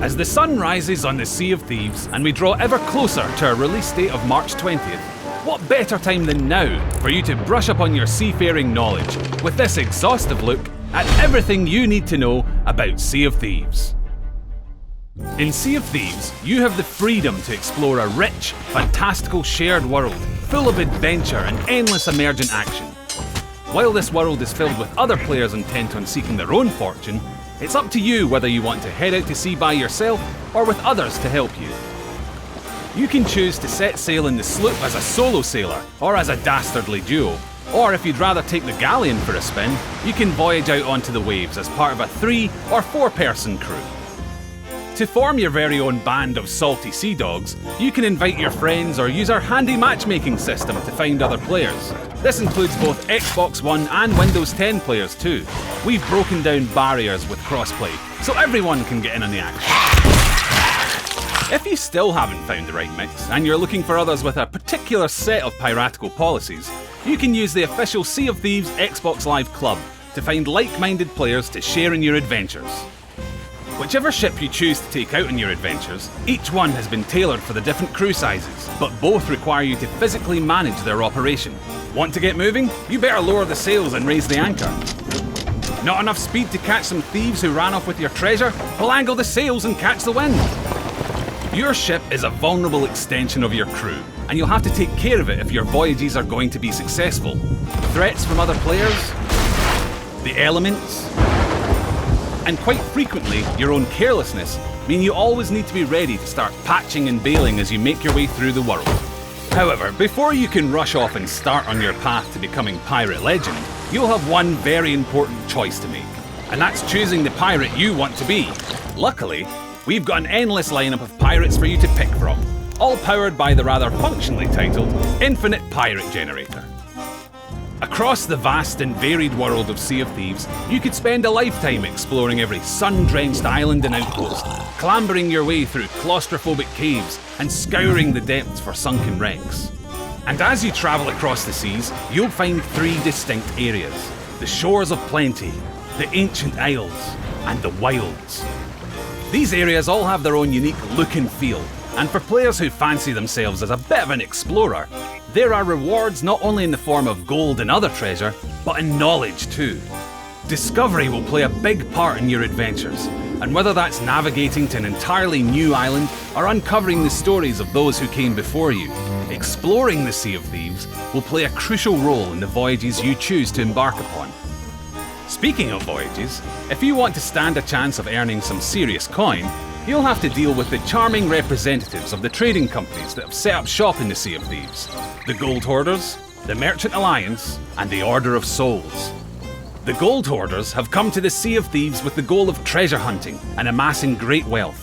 As the sun rises on the Sea of Thieves and we draw ever closer to our release date of March 20th, what better time than now for you to brush up on your seafaring knowledge with this exhaustive look at everything you need to know about Sea of Thieves. In Sea of Thieves, you have the freedom to explore a rich, fantastical shared world full of adventure and endless emergent action. While this world is filled with other players intent on seeking their own fortune, it's up to you whether you want to head out to sea by yourself or with others to help you. You can choose to set sail in the sloop as a solo sailor or as a dastardly duo, or if you'd rather take the galleon for a spin, you can voyage out onto the waves as part of a 3 or 4 person crew. To form your very own band of salty sea dogs, you can invite your friends or use our handy matchmaking system to find other players. This includes both Xbox One and Windows 10 players too. We've broken down barriers with crossplay, so everyone can get in on the action. If you still haven't found the right mix, and you're looking for others with a particular set of piratical policies, you can use the official Sea of Thieves Xbox Live Club to find like-minded players to share in your adventures. Whichever ship you choose to take out on your adventures, each one has been tailored for the different crew sizes, but both require you to physically manage their operation. Want to get moving? You better lower the sails and raise the anchor. Not enough speed to catch some thieves who ran off with your treasure? Well, angle the sails and catch the wind. Your ship is a vulnerable extension of your crew, and you'll have to take care of it if your voyages are going to be successful. Threats from other players, the elements, and quite frequently, your own carelessness mean you always need to be ready to start patching and bailing as you make your way through the world. However, before you can rush off and start on your path to becoming pirate legend, you'll have one very important choice to make, and that's choosing the pirate you want to be. Luckily, we've got an endless lineup of pirates for you to pick from, all powered by the rather functionally titled Infinite Pirate Generator. Across the vast and varied world of Sea of Thieves, you could spend a lifetime exploring every sun-drenched island and outpost, clambering your way through claustrophobic caves and scouring the depths for sunken wrecks. And as you travel across the seas, you'll find 3 distinct areas: the shores of plenty, the ancient isles, and the wilds. These areas all have their own unique look and feel, and for players who fancy themselves as a bit of an explorer, there are rewards not only in the form of gold and other treasure, but in knowledge too. Discovery will play a big part in your adventures, and whether that's navigating to an entirely new island or uncovering the stories of those who came before you, exploring the Sea of Thieves will play a crucial role in the voyages you choose to embark upon. Speaking of voyages, if you want to stand a chance of earning some serious coin, you'll have to deal with the charming representatives of the trading companies that have set up shop in the Sea of Thieves: the Gold Hoarders, the Merchant Alliance, and the Order of Souls. The Gold Hoarders have come to the Sea of Thieves with the goal of treasure hunting and amassing great wealth.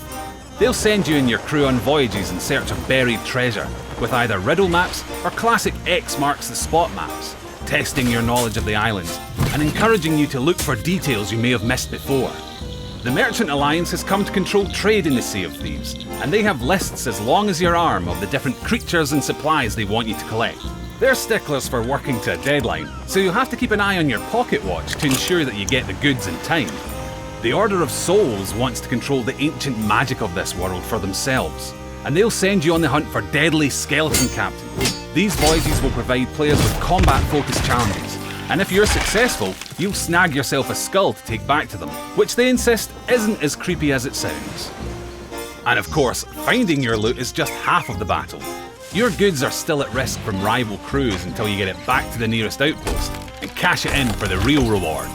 They'll send you and your crew on voyages in search of buried treasure, with either riddle maps or classic X marks the spot maps, testing your knowledge of the island and encouraging you to look for details you may have missed before. The Merchant Alliance has come to control trade in the Sea of Thieves, and they have lists as long as your arm of the different creatures and supplies they want you to collect. They're sticklers for working to a deadline, so you'll have to keep an eye on your pocket watch to ensure that you get the goods in time. The Order of Souls wants to control the ancient magic of this world for themselves, and they'll send you on the hunt for deadly skeleton captains. These voyages will provide players with combat-focused challenges, and if you're successful, you'll snag yourself a skull to take back to them, which they insist isn't as creepy as it sounds. And of course, finding your loot is just half of the battle. Your goods are still at risk from rival crews until you get it back to the nearest outpost and cash it in for the real reward.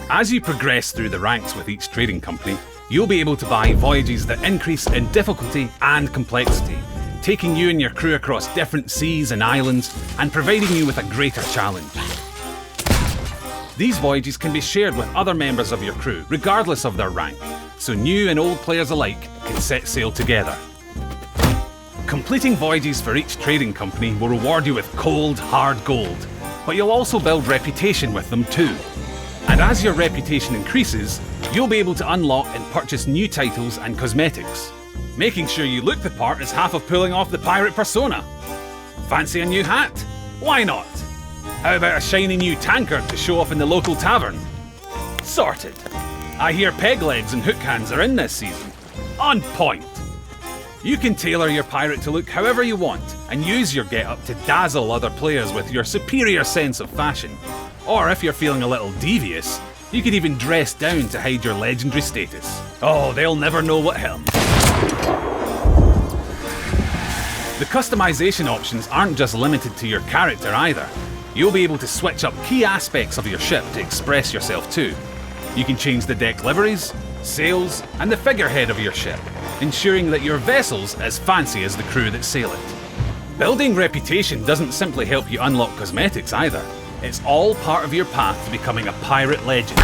As you progress through the ranks with each trading company, you'll be able to buy voyages that increase in difficulty and complexity, taking you and your crew across different seas and islands and providing you with a greater challenge. These voyages can be shared with other members of your crew, regardless of their rank, so new and old players alike can set sail together. Completing voyages for each trading company will reward you with cold, hard gold, but you'll also build reputation with them too. And as your reputation increases, you'll be able to unlock and purchase new titles and cosmetics. Making sure you look the part is half of pulling off the pirate persona. Fancy a new hat? Why not? How about a shiny new tankard to show off in the local tavern? Sorted. I hear peg legs and hook hands are in this season. On point! You can tailor your pirate to look however you want and use your get-up to dazzle other players with your superior sense of fashion. Or if you're feeling a little devious, you could even dress down to hide your legendary status. Oh, they'll never know what hit 'em. The customization options aren't just limited to your character either. You'll be able to switch up key aspects of your ship to express yourself too. You can change the deck liveries, sails, and the figurehead of your ship, ensuring that your vessel's as fancy as the crew that sail it. Building reputation doesn't simply help you unlock cosmetics either. It's all part of your path to becoming a pirate legend.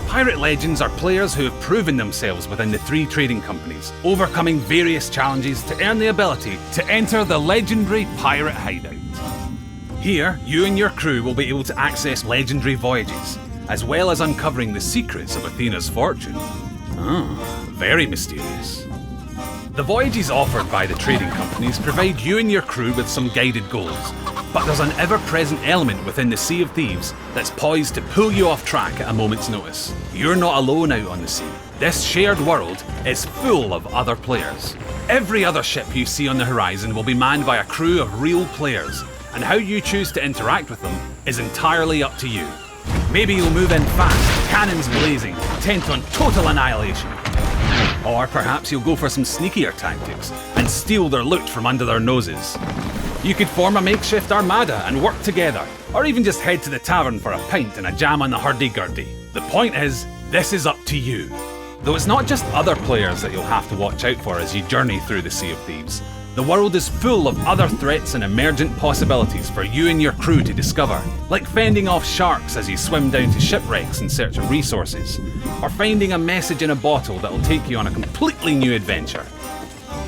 Pirate legends are players who have proven themselves within the 3 trading companies, overcoming various challenges to earn the ability to enter the legendary pirate hideout. Here, you and your crew will be able to access legendary voyages, as well as uncovering the secrets of Athena's fortune. Very mysterious. The voyages offered by the trading companies provide you and your crew with some guided goals, but there's an ever-present element within the Sea of Thieves that's poised to pull you off track at a moment's notice. You're not alone out on the sea. This shared world is full of other players. Every other ship you see on the horizon will be manned by a crew of real players, and how you choose to interact with them is entirely up to you. Maybe you'll move in fast, cannons blazing, intent on total annihilation. Or perhaps you'll go for some sneakier tactics and steal their loot from under their noses. You could form a makeshift armada and work together, or even just head to the tavern for a pint and a jam on the hurdy-gurdy. The point is, this is up to you. Though it's not just other players that you'll have to watch out for as you journey through the Sea of Thieves. The world is full of other threats and emergent possibilities for you and your crew to discover, like fending off sharks as you swim down to shipwrecks in search of resources, or finding a message in a bottle that'll take you on a completely new adventure.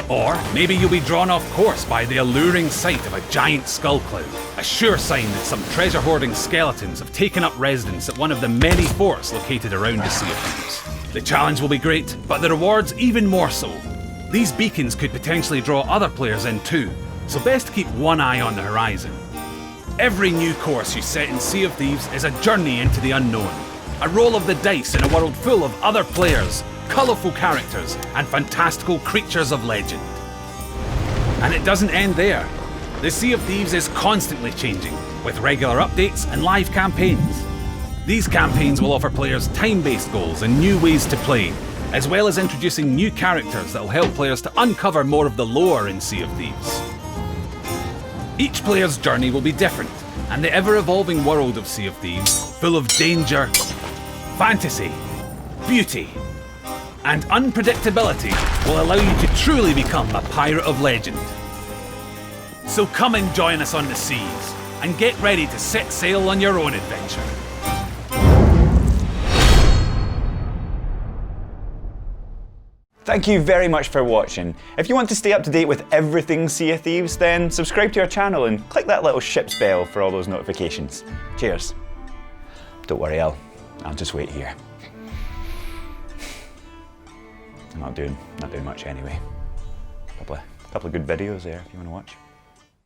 Or maybe you'll be drawn off course by the alluring sight of a giant skull cloud, a sure sign that some treasure-hoarding skeletons have taken up residence at one of the many forts located around the Sea of Thieves. The challenge will be great, but the rewards even more so. These beacons could potentially draw other players in too, so best keep one eye on the horizon. Every new course you set in Sea of Thieves is a journey into the unknown, a roll of the dice in a world full of other players, colourful characters, and fantastical creatures of legend. And it doesn't end there. The Sea of Thieves is constantly changing, with regular updates and live campaigns. These campaigns will offer players time-based goals and new ways to play, as well as introducing new characters that will help players to uncover more of the lore in Sea of Thieves. Each player's journey will be different, and the ever-evolving world of Sea of Thieves, full of danger, fantasy, beauty, and unpredictability, will allow you to truly become a pirate of legend. So come and join us on the seas, and get ready to set sail on your own adventure. Thank you very much for watching. If you want to stay up to date with everything Sea of Thieves, then subscribe to our channel and click that little ship's bell for all those notifications. Cheers. Don't worry, I'll just wait here. I'm not doing much anyway. Couple of good videos there if you want to watch.